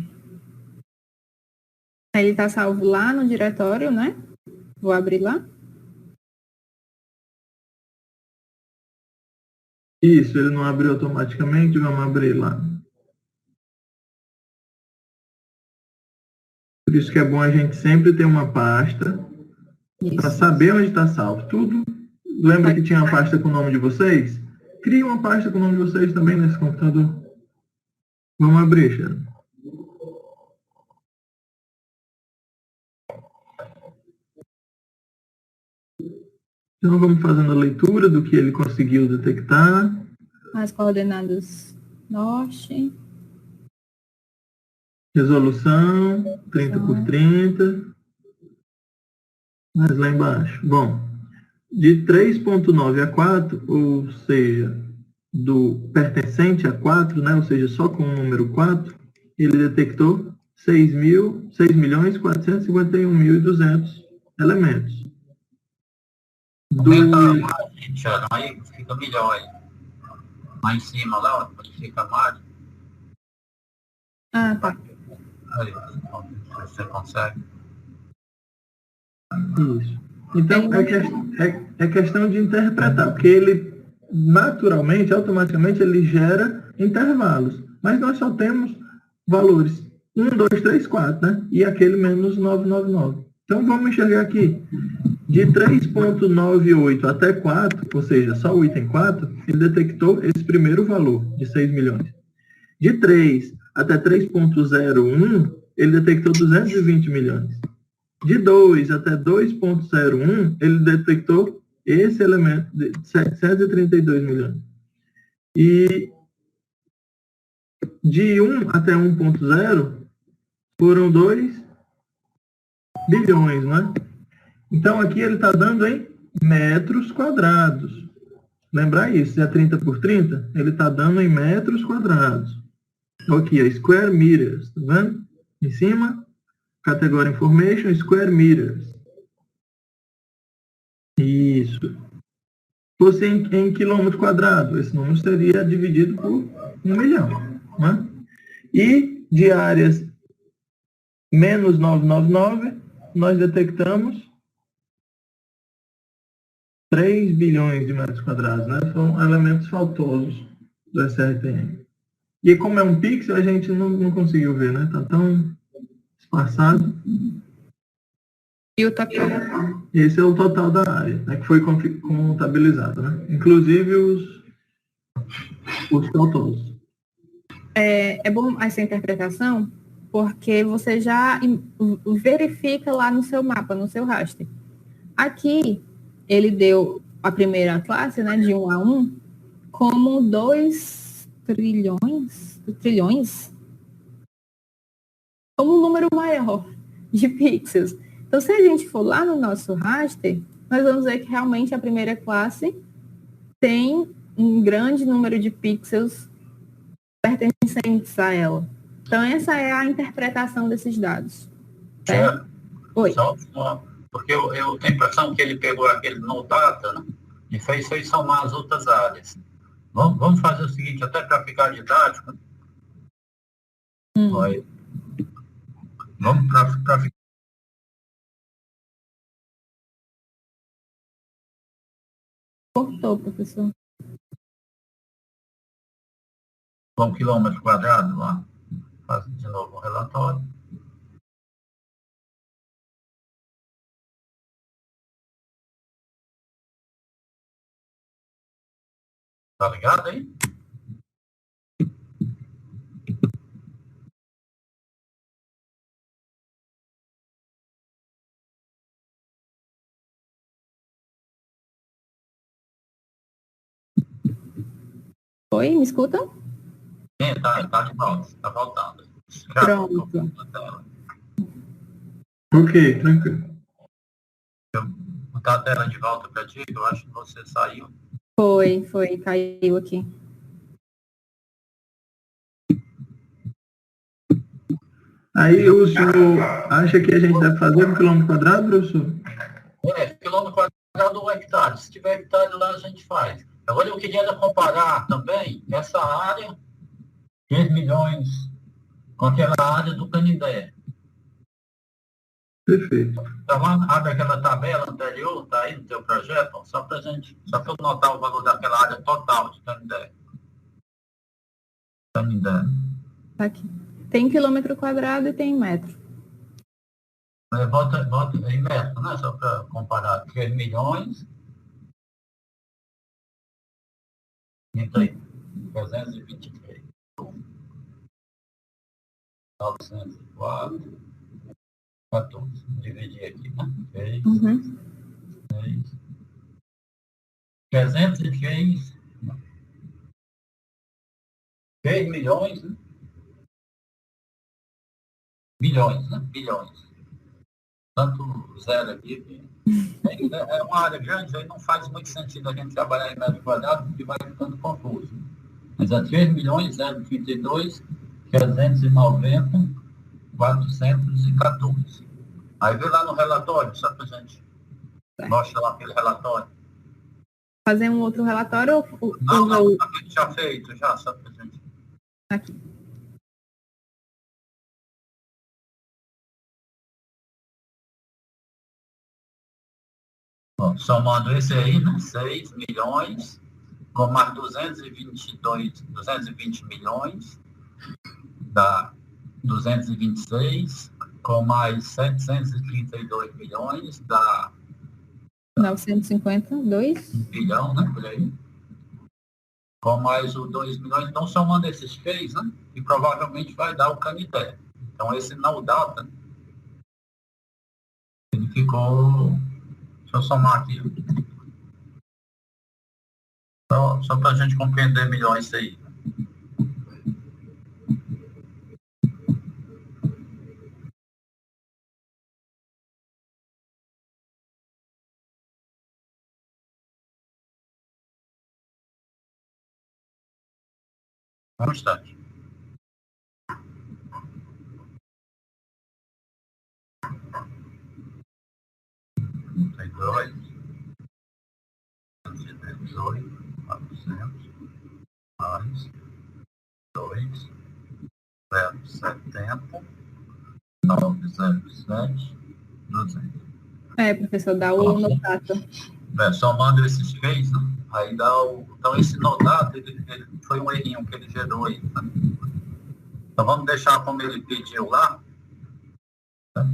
Ele está salvo lá no diretório, né? Vou abrir lá. Isso, ele não abriu automaticamente, vamos abrir lá. Por isso que é bom a gente sempre ter uma pasta para saber onde está salvo. Tudo. Lembra que tinha uma pasta com o nome de vocês? Crie uma pasta com o nome de vocês também nesse computador. Vamos abrir, Sharon. Então vamos fazendo a leitura do que ele conseguiu detectar. As coordenadas norte. Resolução 30 por 30. Mas lá embaixo. Bom, de 3.9 a 4, ou seja, do pertencente a 4, né, ou seja, só com o número 4, ele detectou 6.451.200 elementos. Aí fica melhor aí. Lá em cima, lá, onde fica a margem. Ah, tá. Aí, você consegue. Isso. Então, é questão de interpretar, porque ele, naturalmente, automaticamente, ele gera intervalos. Mas nós só temos valores 1, 2, 3, 4, né? E aquele menos 999. Então, vamos enxergar aqui. De 3.98 até 4, ou seja, só o item 4, ele detectou esse primeiro valor de 6 milhões. De 3 até 3.01, ele detectou 220 milhões. De 2 até 2.01, ele detectou esse elemento de 732 milhões. E de 1 até 1.0, foram 2 bilhões, né? Então, aqui ele está dando em metros quadrados. Lembrar isso, se é 30 por 30, ele está dando em metros quadrados. Aqui, a square meters, tá vendo? Em cima, categoria information, square meters. Isso. Se fosse em quilômetro quadrado, esse número seria dividido por 1 milhão. Né? E de áreas menos 999, nós detectamos 3 bilhões de metros quadrados, né? São elementos faltosos do SRTM. E como é um pixel, a gente não conseguiu ver, né? Tá tão espaçado. E o total? Esse é o total da área, né? Que foi contabilizado, né? Inclusive os totals. É bom essa interpretação, porque você já verifica lá no seu mapa, no seu raster. Aqui, ele deu a primeira classe, né, de 1 a 1, como 2 trilhões, como um número maior de pixels. Então, se a gente for lá no nosso raster, nós vamos ver que realmente a primeira classe tem um grande número de pixels pertencentes a ela. Então, essa é a interpretação desses dados. Certo? Oi. Só, porque eu tenho a impressão que ele pegou aquele no data, né, e fez somar as outras áreas. Vamos fazer o seguinte, até para ficar didático. Vamos para ficar. Cortou, professor. Um quilômetro quadrado lá. Faz de novo o relatório. Tá ligado aí? Oi, me escuta? Sim, tá de volta, tá voltando. Pronto. Ok, tranquilo. Eu vou botar a tela de volta para ti, eu acho que você saiu. Foi, caiu aqui. Aí o senhor acha que a gente deve fazer 1 quilômetro quadrado, professor? Quilômetro quadrado ou hectare. Se tiver hectare lá, a gente faz. Agora eu queria comparar também essa área, 3 milhões, com aquela área do Canindé. Perfeito. Então, abre aquela tabela anterior, tá aí no teu projeto, só para eu notar o valor daquela área total de Canindé. Tá aqui. Tem quilômetro quadrado e tem metro. Bota em metro, né? Só para comparar. 3 milhões. Então, 323. 904. 14. Dividir aqui, né? 3. 6. 303. 3 milhões, né? Bilhões, né? Bilhões. Tanto zero aqui. É uma área grande, aí não faz muito sentido a gente trabalhar em metro quadrado, porque vai ficando confuso. Mas é 3 milhões, 032, 390, 414. Aí vê lá no relatório, só para a gente mostrar lá aquele relatório. Fazer um outro relatório ou... Não, a gente já feito, já, só para a gente. Aqui. Bom, somando esse aí, né, 6 milhões, com mais 220 milhões, dá 226, com mais 732 milhões, dá 952. 1 bilhão, né, por aí. Com mais os 2 milhões, então somando esses 3, né, e provavelmente vai dar o Canindé. Então esse não data, ele ficou... Deixa eu somar aqui. Só para a gente compreender melhor isso aí. Um instante. Tem 2, 118, 400, mais 2, 070, 907, 200. Professor, dá o notato. Somando esses 3, né? Aí dá o... Então, esse notato, ele foi um errinho que ele gerou aí. Né? Então, vamos deixar como ele pediu lá. Tá?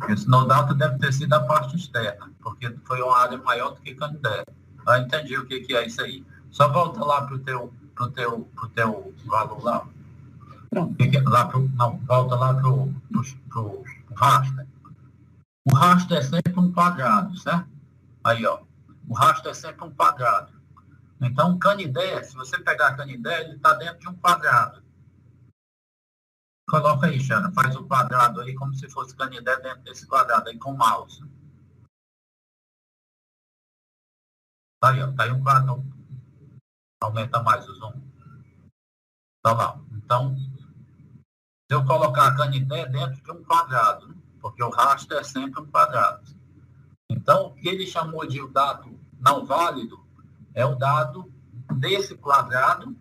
Esse notato deve ter sido a parte externa, porque foi uma área maior do que Canindé. Eu entendi o que é isso aí. Só volta lá para o teu pro teu valor lá. Pronto. Volta lá pro raster. O raster é sempre um quadrado, certo? Aí, ó. O raster é sempre um quadrado. Então, o Canidé, se você pegar a Canidé, ele está dentro de um quadrado. Coloca aí, Xana, faz o quadrado aí como se fosse Canidé dentro desse quadrado aí com o mouse. Tá aí, ó. Tá aí um quadrado. Aumenta mais o zoom. Tá lá. Então, se eu colocar a Canidé dentro de um quadrado, né? Porque o raster é sempre um quadrado. Então, o que ele chamou de dado não válido é o dado desse quadrado,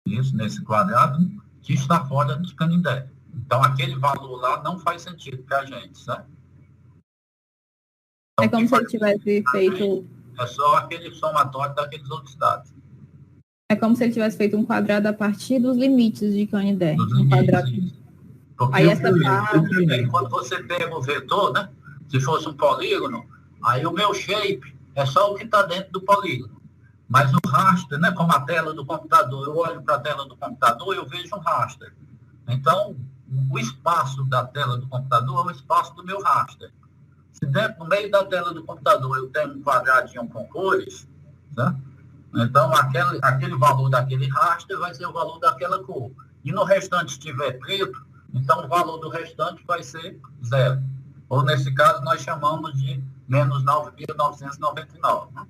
isso, nesse quadrado, que está fora de Canidé. Então, aquele valor lá não faz sentido para a gente, certo? Então, É como se ele tivesse feito... É só aquele somatório daqueles outros dados. É como se ele tivesse feito um quadrado a partir dos limites de Canidé. Um quadrado. Porque aí essa parte... quando você pega o vetor, né? Se fosse um polígono, aí o meu shape é só o que está dentro do polígono. Mas o raster, né? Como a tela do computador, eu olho para a tela do computador e eu vejo um raster. Então, o espaço da tela do computador é o espaço do meu raster. Se dentro, no meio da tela do computador, eu tenho um quadradinho com cores, né? Então, aquele valor daquele raster vai ser o valor daquela cor. E no restante, se tiver preto, então o valor do restante vai ser 0. Ou, nesse caso, nós chamamos de menos 9.999. Né?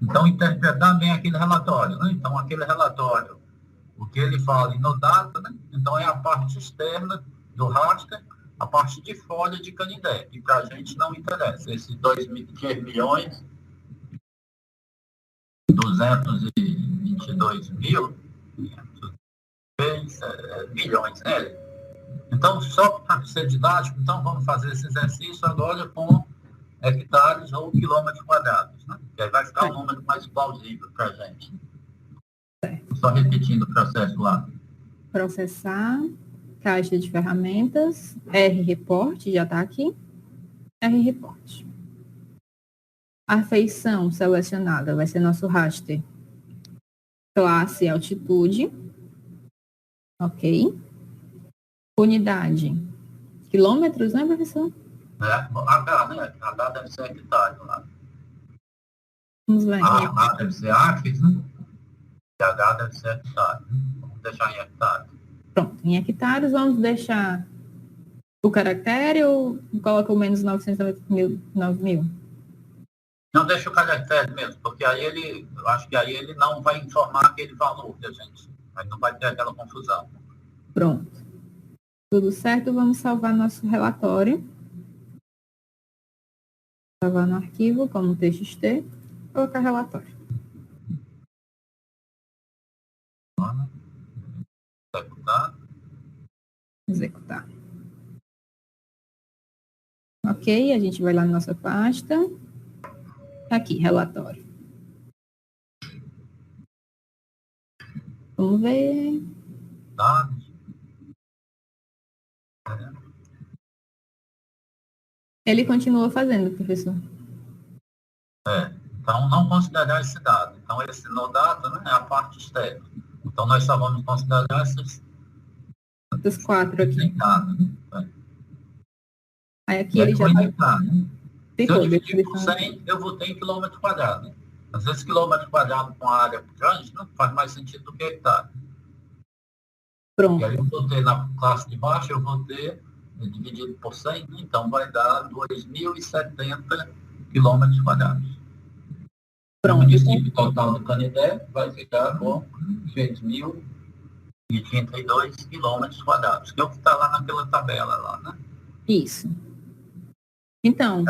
Então, interpretar bem aquele relatório. Né? Então, aquele relatório, o que ele fala no data, né? Então, é a parte externa do raster, a parte de folha de Canidé, que para a gente não interessa. Esses 2 milhões... 222 mil, milhões, né? Então, só para ser didático, então vamos fazer esse exercício agora com hectares ou quilômetros quadrados, né? Que aí vai ficar um número mais plausível para a gente. Só repetindo o processo lá. Processar, caixa de ferramentas, R-Report, já está aqui. R-Report. A feição selecionada vai ser nosso raster. Classe altitude. Ok. Unidade. Quilômetros, né, professor? H, né? H deve ser hectare lá. Vamos ver. A deve ser acres, né? E H deve ser hectare. Né? Vamos deixar em hectare. Pronto, em hectares vamos deixar o caractere ou coloca o menos 900 mil? Não deixa o caractere mesmo, porque aí eu acho que aí ele não vai informar aquele valor que a gente, aí não vai ter aquela confusão. Pronto. Tudo certo, vamos salvar nosso relatório. Salvar no arquivo como TXT, colocar relatório. Executar. Ok, a gente vai lá na nossa pasta. Aqui, relatório. Vamos ver. Dados. Ele continua fazendo, professor. Então, não considerar esse dado. Então, esse no data, né, é a parte externa. Então, nós só vamos considerar esses 4 aqui. Dados, né? Aí aqui ele já está... Né? Se eu dividir por descrição. 100, eu vou ter em quilômetro quadrado. Às vezes, quilômetro quadrado com a área grande não faz mais sentido do que hectare. Pronto. E aí eu vou ter na classe de baixo, eu vou ter dividido por 100, então vai dar 2.070 quilômetros quadrados. Pronto. O município total do Canidé vai ficar com 6.032 quilômetros quadrados, que é o que está lá naquela tabela lá, né? Isso. Então,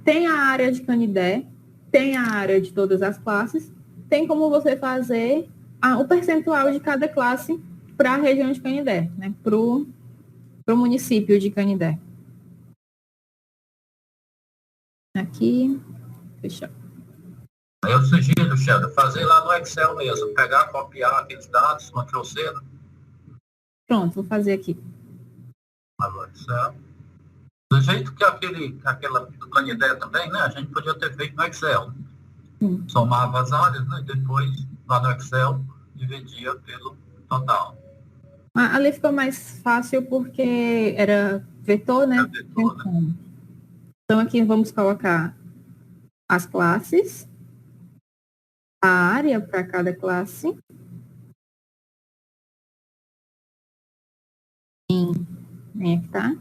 tem a área de Canidé, tem a área de todas as classes, tem como você fazer o percentual de cada classe para a região de Canidé, né? Para o município de Canidé. Aqui, fechar. Eu sugiro, Sheldon, fazer lá no Excel mesmo, pegar, copiar aqueles dados, Ctrl+C, né? Pronto, vou fazer aqui. No Excel. Do jeito que aquela do Canidé também, né? A gente podia ter feito no Excel. Somava as áreas, né? E depois, lá no Excel, dividia pelo total. Ali ficou mais fácil porque era vetor, né? É vetor, né? Então, aqui vamos colocar as classes, a área para cada classe, em hectare,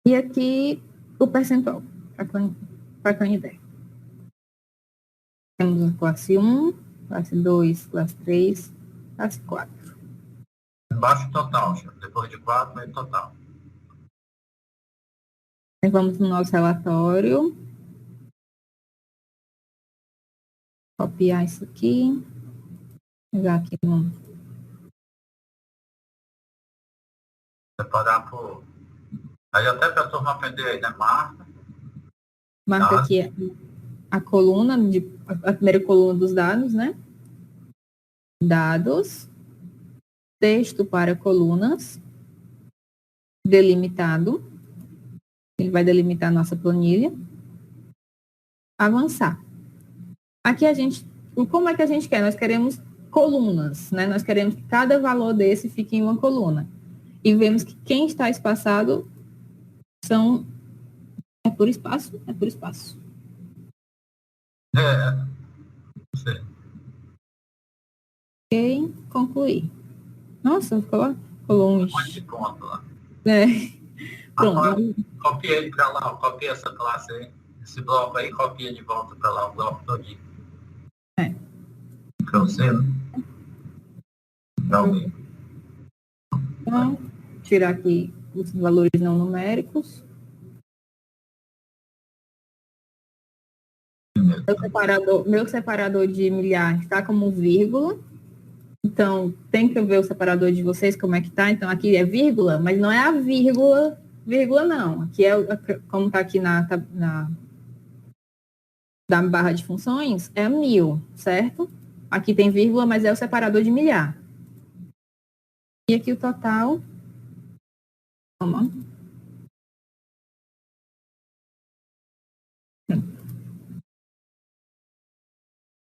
e aqui o percentual para Canindé. Temos a classe 1, classe 2, classe 3, classe 4. Embaixo total, chefe. Depois de 4 é total. Aí vamos no nosso relatório. Copiar isso aqui. Pegar aqui no... Separar por... Aí até para a turma aprender aí, né? Marca aqui a coluna, a primeira coluna dos dados, né? Dados. Texto para colunas. Delimitado. Ele vai delimitar a nossa planilha. Avançar. Aqui como é que a gente quer? Nós queremos colunas, né? Nós queremos que cada valor desse fique em uma coluna. E vemos que quem está espaçado é por espaço? É por espaço. Sim. Ok, concluir. Nossa, ficou longe. Um monte de ponto lá. Pronto. Agora, copia ele para lá, copia essa classe aí. Esse bloco aí, copia de volta para lá, o bloco todinho. Para você, né? Para alguém. Então, tirar aqui os valores não numéricos. Meu separador de milhar está como vírgula. Então, tem que ver o separador de vocês, como é que tá. Então, aqui é vírgula, mas não é a vírgula não. Aqui é, como está aqui na barra de funções, é 1000, certo? Aqui tem vírgula, mas é o separador de milhar. E aqui o total. Vamos.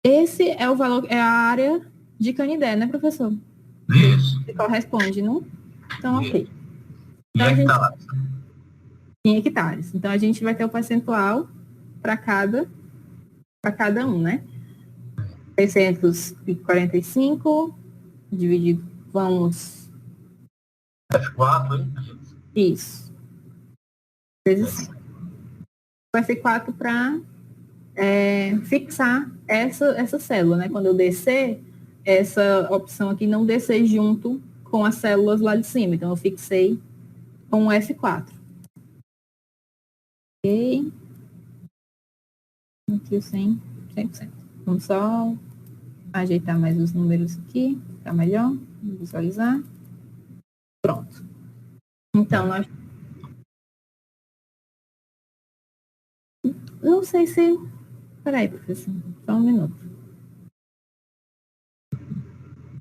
Esse é o valor, é a área de Canindé, né, professor? Isso. Que corresponde, não? Então, Isso. ok. Em hectares. Em hectares. Então, a gente vai ter o percentual para cada um, né? 645 dividido, vamos... F4, hein? Isso. Vezes 5. Vai ser 4 para fixar essa célula, né? Quando eu descer, essa opção aqui não descer junto com as células lá de cima. Então, eu fixei com o F4. Ok. Aqui o 100%. Vamos só ajeitar mais os números aqui. Tá melhor. Visualizar. Pronto. Então, nós... Não sei se... Peraí, professor. Só um minuto.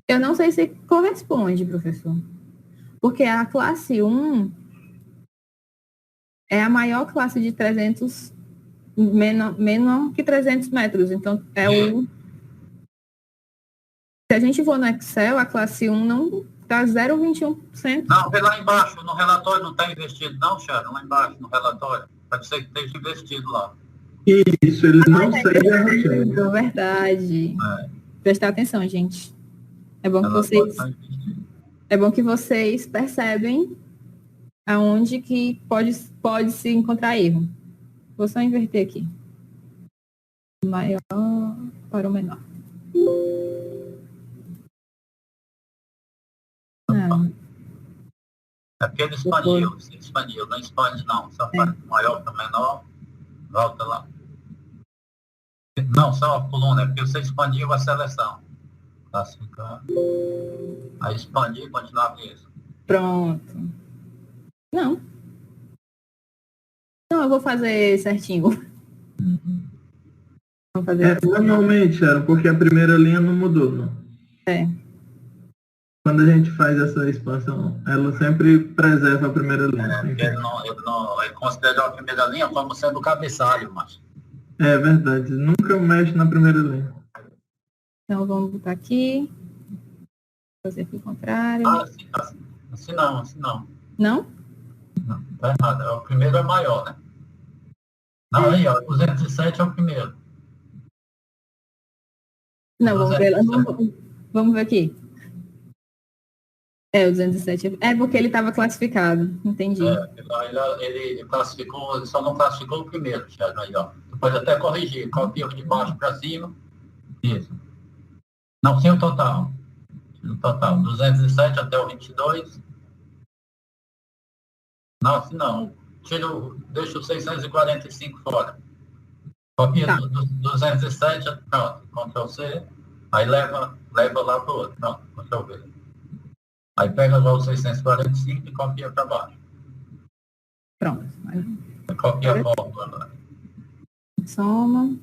Eu não sei se corresponde, professor. Porque a classe 1 é a maior classe de 300, menor que 300 metros. Então, se a gente for no Excel, a classe 1 não está 0,21%. Não, vê lá embaixo, no relatório não está investido, não, Sharon, lá embaixo, no relatório. Pode ser que esteja investido lá. Isso, ele não segue a rotina. É verdade. Prestar atenção, gente. É bom que vocês percebem aonde que pode se encontrar erro. Vou só inverter aqui. Maior para o menor. Não. É porque ele expandiu, não expande não. Só faz maior para menor, volta lá. Não, só a coluna, é porque você expandiu a seleção. Classificar. Aí expandir e continuar com isso. Pronto. Não, eu vou fazer certinho. Vou fazer normalmente, era porque a primeira linha não mudou, não. Quando a gente faz essa expansão, ela sempre preserva a primeira linha. Ele considera a primeira linha como sendo o cabeçalho, mas... É verdade, nunca mexe na primeira linha. Então, vamos botar aqui. Fazer aqui o contrário. Assim não, assim não. Não? Não, tá errado. O primeiro é maior, né? Não, aí, ó, 207 é o primeiro. Não, vamos ver aqui. O 207. É porque ele estava classificado. Entendi. Ele classificou, ele só não classificou o primeiro, Thiago. Aí, ó. Tu pode até corrigir. Copia de baixo para cima. Isso. Não, sem o total. No total. 207 até o 22. Não, assim não. Deixa o 645 fora. Copia do 207, pronto, Ctrl C, aí leva lá para o outro, pronto, Ctrl V. Aí pega já o 645 e copia para baixo. Pronto. Copia a fórmula agora. Soma.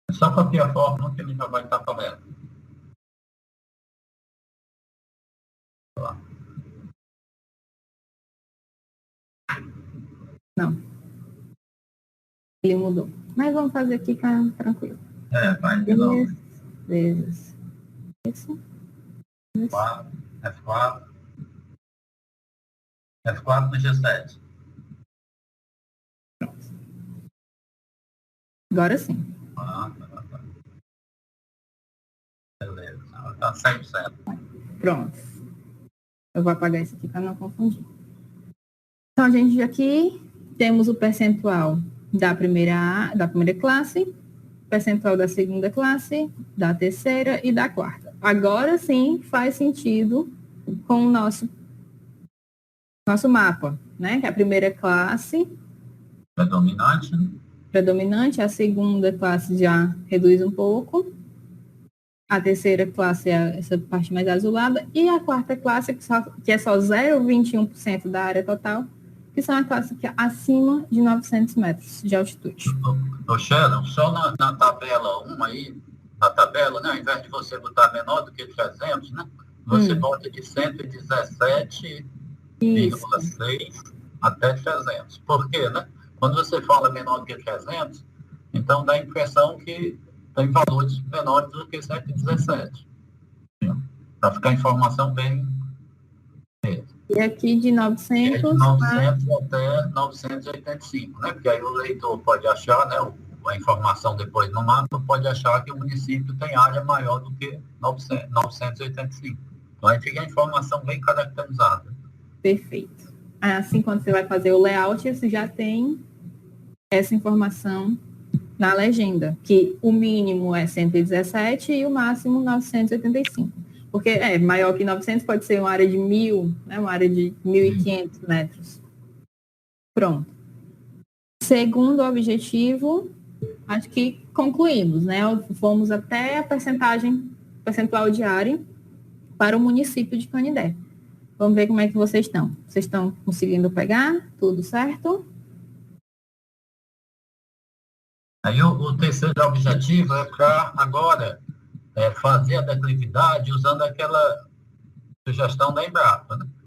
É só copiar a fórmula que ele já vai estar correto. Lá. Não. Ele mudou. Mas vamos fazer aqui, tranquilo. Vai de novo. Vezes. Isso. F4. F4 no G7. Pronto. Agora sim. Tá. Beleza. Está 100%. Pronto. Eu vou apagar isso aqui para não confundir. Então, a gente aqui temos o percentual da primeira classe, percentual da segunda classe, da terceira e da quarta. Agora sim faz sentido com o nosso mapa, né? Que a primeira classe predominante, a segunda classe já reduz um pouco, a terceira classe é essa parte mais azulada, e a quarta classe, que é só 0,21% da área total, que são a classe que é acima de 900 metros de altitude. Sharon, só na tabela 1 aí, na tabela, né, ao invés de você botar menor do que 300, né, você bota de 117,6 até 300. Por quê, né? Quando você fala menor do que 300, então dá a impressão que tem valores menores do que 117. Para ficar a informação bem... E aqui de 900... De 900 até 985, né? Porque aí o leitor pode achar, né, a informação depois no mapa, pode achar que o município tem área maior do que 985. Então aí fica a informação bem caracterizada. Perfeito. Assim, quando você vai fazer o layout, você já tem essa informação na legenda, que o mínimo é 117 e o máximo 985. Porque maior que 900 pode ser uma área de 1.000, né, uma área de 1.500 metros. Pronto. Segundo objetivo, acho que concluímos, né? Fomos até a percentual de área para o município de Canindé. Vamos ver como é que vocês estão. Vocês estão conseguindo pegar? Tudo certo? Aí o terceiro objetivo é para agora fazer a declividade usando aquela sugestão da Embrapa, né?